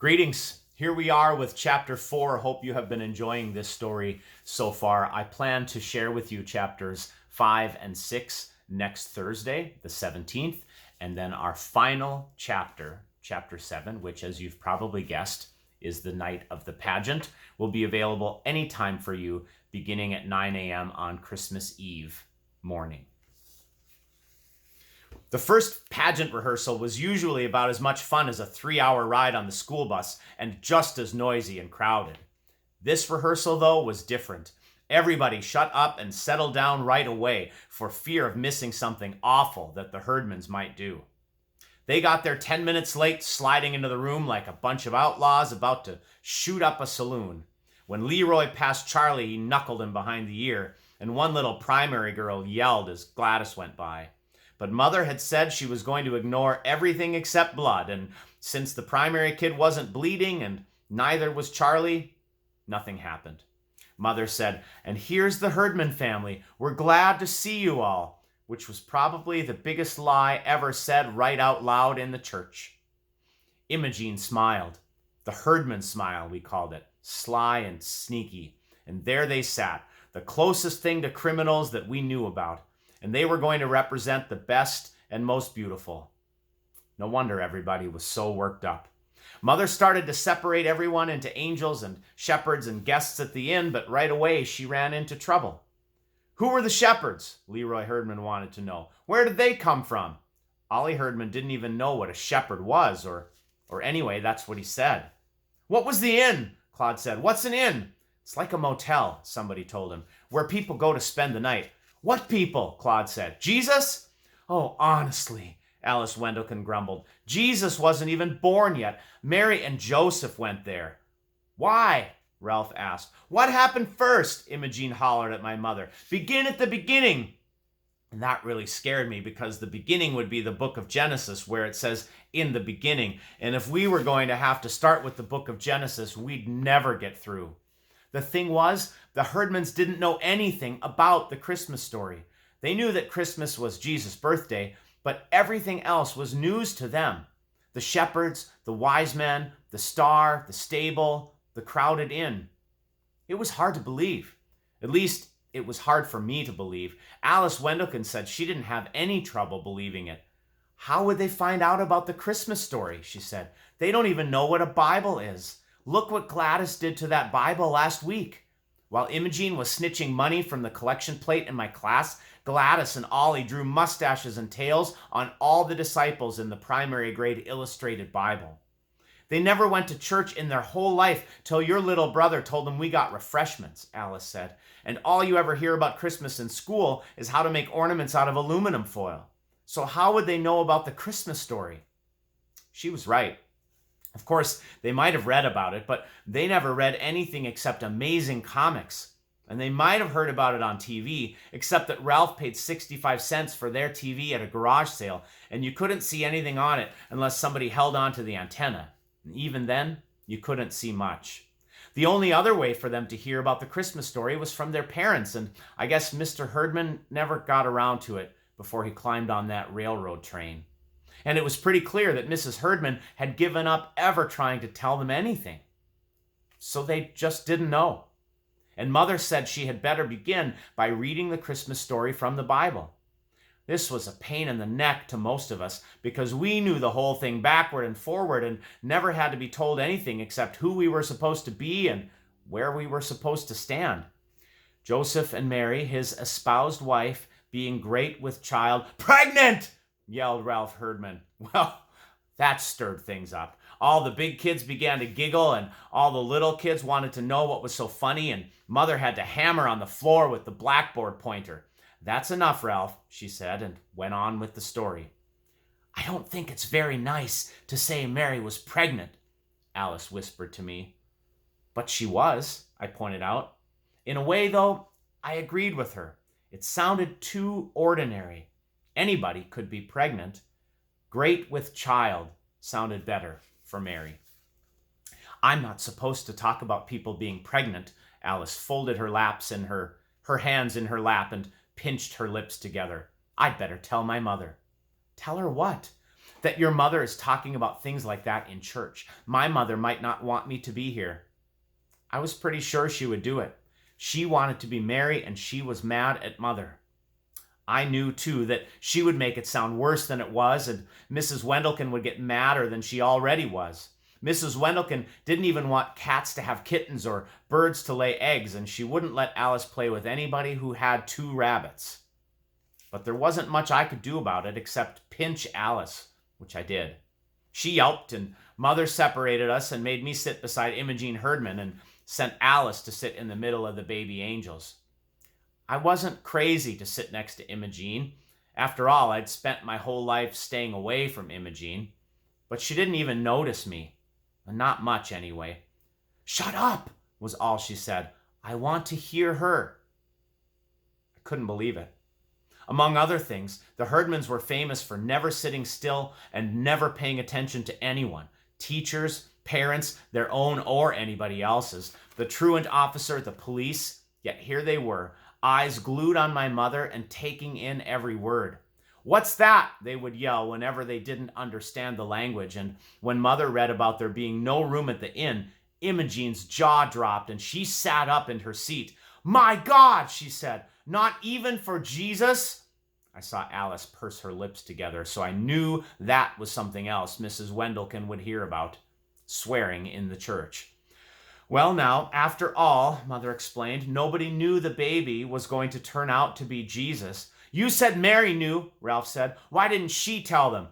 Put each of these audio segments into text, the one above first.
Greetings. Here we are with chapter 4. Hope you have been enjoying this story so far. I plan to share with you chapters 5 and 6 next Thursday, the 17th, and then our final chapter, chapter 7, which, as you've probably guessed, is the night of the pageant, will be available anytime for you beginning at 9 a.m. on Christmas Eve morning. The first pageant rehearsal was usually about as much fun as a 3-hour ride on the school bus and just as noisy and crowded. This rehearsal, though, was different. Everybody shut up and settled down right away for fear of missing something awful that the Herdmans might do. They got there 10 minutes late, sliding into the room like a bunch of outlaws about to shoot up a saloon. When Leroy passed Charlie, he knuckled him behind the ear, and one little primary girl yelled as Gladys went by. But Mother had said she was going to ignore everything except blood, and since the primary kid wasn't bleeding and neither was Charlie, nothing happened. Mother said, "And here's the Herdman family. We're glad to see you all," which was probably the biggest lie ever said right out loud in the church. Imogene smiled. The Herdman smile, we called it, sly and sneaky. And there they sat, the closest thing to criminals that we knew about. And they were going to represent the best and most beautiful. No wonder everybody was so worked up. Mother started to separate everyone into angels and shepherds and guests at the inn, but right away she ran into trouble. Who were the shepherds? Leroy Herdman wanted to know. Where did they come from? Ollie Herdman didn't even know what a shepherd was, or anyway, that's what he said. What was the inn? Claude said. What's an inn? It's like a motel, somebody told him, where people go to spend the night. What people? Claude said. Jesus? Oh, honestly, Alice Wendelkin grumbled. Jesus wasn't even born yet. Mary and Joseph went there. Why? Ralph asked. What happened first? Imogene hollered at my mother. Begin at the beginning. And that really scared me because the beginning would be the book of Genesis where it says in the beginning. And if we were going to have to start with the book of Genesis, we'd never get through. The thing was, the Herdmans didn't know anything about the Christmas story. They knew that Christmas was Jesus' birthday, but everything else was news to them. The shepherds, the wise men, the star, the stable, the crowded inn. It was hard to believe. At least, it was hard for me to believe. Alice Wendelkin said she didn't have any trouble believing it. How would they find out about the Christmas story, she said. They don't even know what a Bible is. Look what Gladys did to that Bible last week. While Imogene was snitching money from the collection plate in my class, Gladys and Ollie drew mustaches and tails on all the disciples in the primary grade illustrated Bible. They never went to church in their whole life till your little brother told them we got refreshments, Alice said. And all you ever hear about Christmas in school is how to make ornaments out of aluminum foil. So how would they know about the Christmas story? She was right. Of course, they might have read about it, but they never read anything except amazing comics. And they might have heard about it on TV, except that Ralph paid 65 cents for their TV at a garage sale, and you couldn't see anything on it unless somebody held onto the antenna. And even then, you couldn't see much. The only other way for them to hear about the Christmas story was from their parents, and I guess Mr. Herdman never got around to it before he climbed on that railroad train. And it was pretty clear that Mrs. Herdman had given up ever trying to tell them anything. So they just didn't know. And Mother said she had better begin by reading the Christmas story from the Bible. This was a pain in the neck to most of us because we knew the whole thing backward and forward and never had to be told anything except who we were supposed to be and where we were supposed to stand. Joseph and Mary, his espoused wife, being great with child, pregnant! Yelled Ralph Herdman. Well, that stirred things up. All the big kids began to giggle, and all the little kids wanted to know what was so funny, and Mother had to hammer on the floor with the blackboard pointer. That's enough, Ralph, she said, and went on with the story. I don't think it's very nice to say Mary was pregnant, Alice whispered to me. But she was, I pointed out. In a way, though, I agreed with her. It sounded too ordinary. Anybody could be pregnant. Great with child sounded better for Mary. I'm not supposed to talk about people being pregnant. Alice folded her hands in her lap and pinched her lips together. I'd better tell my mother. Tell her what? that your mother is talking about things like that in church. My mother might not want me to be here." I was pretty sure she would do it. She wanted to be Mary, and she was mad at Mother. I knew, too, that she would make it sound worse than it was, and Mrs. Wendelken would get madder than she already was. Mrs. Wendelken didn't even want cats to have kittens or birds to lay eggs, and she wouldn't let Alice play with anybody who had 2 rabbits. But there wasn't much I could do about it except pinch Alice, which I did. She yelped, and Mother separated us and made me sit beside Imogene Herdman and sent Alice to sit in the middle of the baby angels. I wasn't crazy to sit next to Imogene. After all, I'd spent my whole life staying away from Imogene. But she didn't even notice me. Not much, anyway. "Shut up," was all she said. "I want to hear her." I couldn't believe it. Among other things, the Herdmans were famous for never sitting still and never paying attention to anyone. Teachers, parents, their own or anybody else's, the truant officer, the police. Yet here they were, eyes glued on my mother and taking in every word. "What's that?" they would yell whenever they didn't understand the language. And when Mother read about there being no room at the inn, Imogene's jaw dropped and she sat up in her seat. "My God," she said, "not even for Jesus?" I saw Alice purse her lips together, so I knew that was something else Mrs. Wendelken would hear about. Swearing in the church. "Well, now, after all," Mother explained, "nobody knew the baby was going to turn out to be Jesus." "You said Mary knew," Ralph said. "Why didn't she tell them?"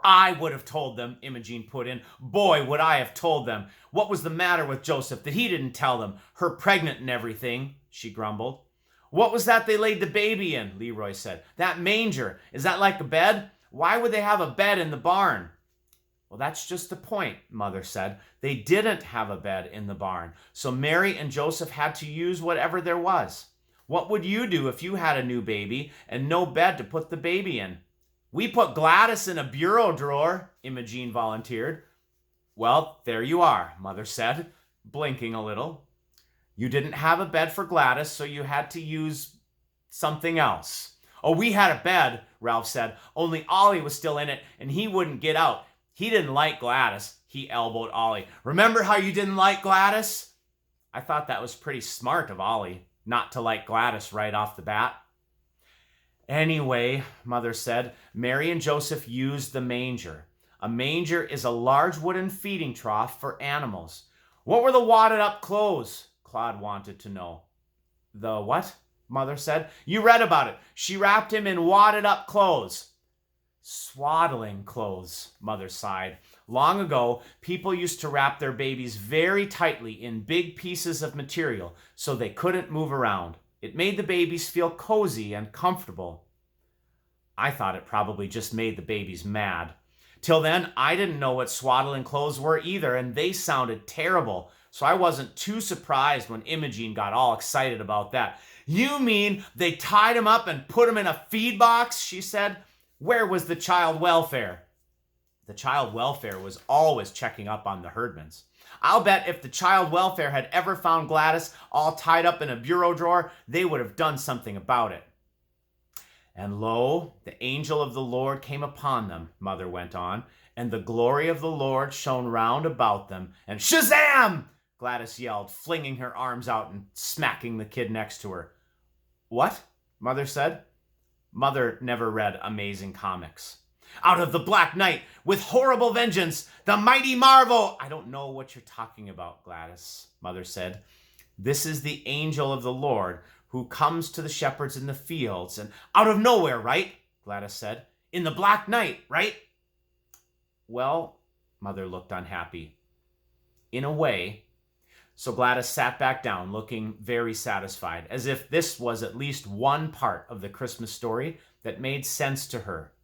"I would have told them," Imogene put in. "Boy, would I have told them. What was the matter with Joseph that he didn't tell them? Her pregnant and everything," she grumbled. "What was that they laid the baby in?" Leroy said. "That manger. Is that like a bed? Why would they have a bed in the barn?" "Well, that's just the point," Mother said. "They didn't have a bed in the barn, so Mary and Joseph had to use whatever there was. What would you do if you had a new baby and no bed to put the baby in?" "We put Gladys in a bureau drawer," Imogene volunteered. "Well, there you are," Mother said, blinking a little. "You didn't have a bed for Gladys, so you had to use something else." "Oh, we had a bed," Ralph said, "only Ollie was still in it and he wouldn't get out. He didn't like Gladys." He elbowed Ollie. "Remember how you didn't like Gladys?" I thought that was pretty smart of Ollie, not to like Gladys right off the bat. "Anyway," Mother said, "Mary and Joseph used the manger. A manger is a large wooden feeding trough for animals." "What were the wadded up clothes?" Claude wanted to know. "The what?" Mother said. "You read about it. She wrapped him in wadded up clothes." "Swaddling clothes," Mother sighed. "Long ago, people used to wrap their babies very tightly in big pieces of material so they couldn't move around. It made the babies feel cozy and comfortable." I thought it probably just made the babies mad. Till then, I didn't know what swaddling clothes were either, and they sounded terrible, so I wasn't too surprised when Imogene got all excited about that. "You mean they tied him up and put him in a feed box?" she said. "Where was the child welfare?" The child welfare was always checking up on the Herdmans. I'll bet if the child welfare had ever found Gladys all tied up in a bureau drawer, they would have done something about it. "And lo, the angel of the Lord came upon them," Mother went on, "and the glory of the Lord shone round about them, and Shazam!" Gladys yelled, flinging her arms out and smacking the kid next to her. "What?" Mother said. Mother never read Amazing Comics. "Out of the black night, with horrible vengeance, the mighty marvel." "I don't know what you're talking about, Gladys," Mother said. "This is the angel of the Lord who comes to the shepherds in the fields and out of nowhere, right?" Gladys said. "In the black night, right?" "Well," Mother looked unhappy. "In a way." So Gladys sat back down, looking very satisfied, as if this was at least one part of the Christmas story that made sense to her.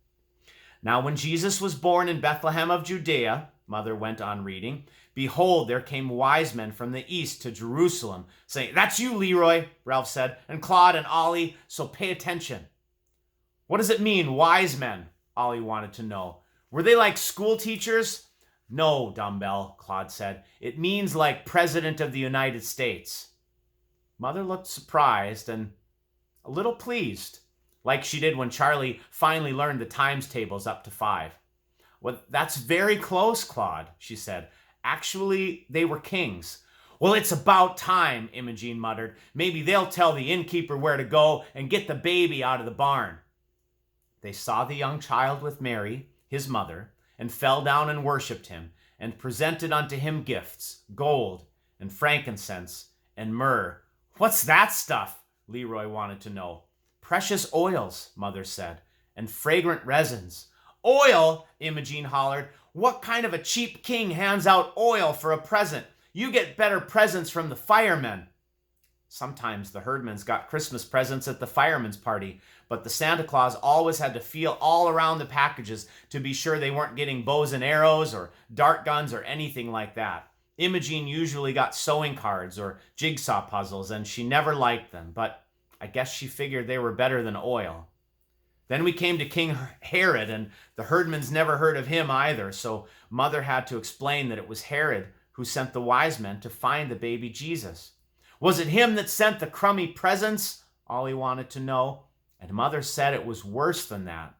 "Now when Jesus was born in Bethlehem of Judea," Mother went on reading, "behold, there came wise men from the east to Jerusalem, saying," "That's you, Leroy," Ralph said, "and Claude and Ollie, so pay attention." "What does it mean, wise men?" Ollie wanted to know. "Were they like school teachers?" "No, dumbbell," Claude said. "It means like President of the United States." Mother looked surprised and a little pleased, like she did when Charlie finally learned the times tables up to 5. Well, that's very close, Claude, she said. Actually, they were kings. Well, it's about time, Imogene muttered. Maybe they'll tell the innkeeper where to go and get the baby out of the barn. They saw the young child with Mary, his mother, and fell down and worshipped him, and presented unto him gifts, gold, and frankincense, and myrrh. What's that stuff? Leroy wanted to know. Precious oils, Mother said, and fragrant resins. Oil? Imogene hollered. What kind of a cheap king hands out oil for a present? You get better presents from the firemen. Sometimes the herdmans got Christmas presents at the firemen's party, but the Santa Claus always had to feel all around the packages to be sure they weren't getting bows and arrows or dart guns or anything like that. Imogen usually got sewing cards or jigsaw puzzles, and she never liked them, but I guess she figured they were better than oil. Then we came to King Herod, and the herdmans never heard of him either, so Mother had to explain that it was Herod who sent the wise men to find the baby Jesus. Was it him that sent the crummy presents? Ollie wanted to know, and Mother said it was worse than that.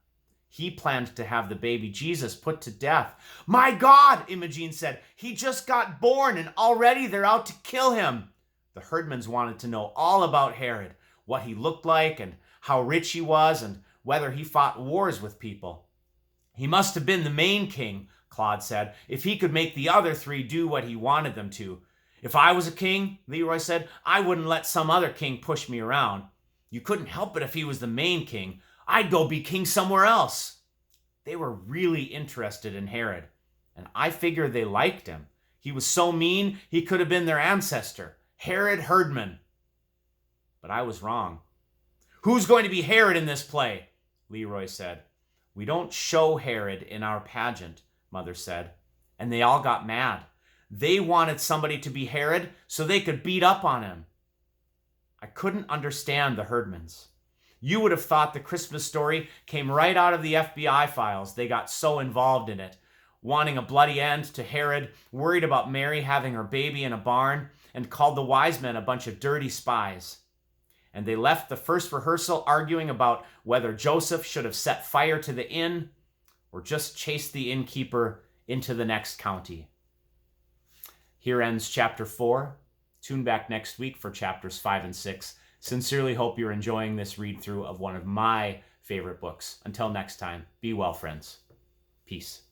He planned to have the baby Jesus put to death. My God, Imogene said, he just got born and already they're out to kill him. The herdmans wanted to know all about Herod, what he looked like and how rich he was and whether he fought wars with people. He must have been the main king, Claude said, if he could make the other three do what he wanted them to. If I was a king, Leroy said, I wouldn't let some other king push me around. You couldn't help it if he was the main king. I'd go be king somewhere else. They were really interested in Herod, and I figured they liked him. He was so mean, he could have been their ancestor, Herod Herdman. But I was wrong. Who's going to be Herod in this play? Leroy said. We don't show Herod in our pageant, Mother said, and they all got mad. They wanted somebody to be Herod so they could beat up on him. I couldn't understand the herdmans. You would have thought the Christmas story came right out of the FBI files. They got so involved in it, wanting a bloody end to Herod, worried about Mary having her baby in a barn, and called the wise men a bunch of dirty spies. And they left the first rehearsal arguing about whether Joseph should have set fire to the inn or just chased the innkeeper into the next county. Here ends chapter 4. Tune back next week for chapters 5 and 6. Sincerely hope you're enjoying this read-through of one of my favorite books. Until next time, be well, friends. Peace.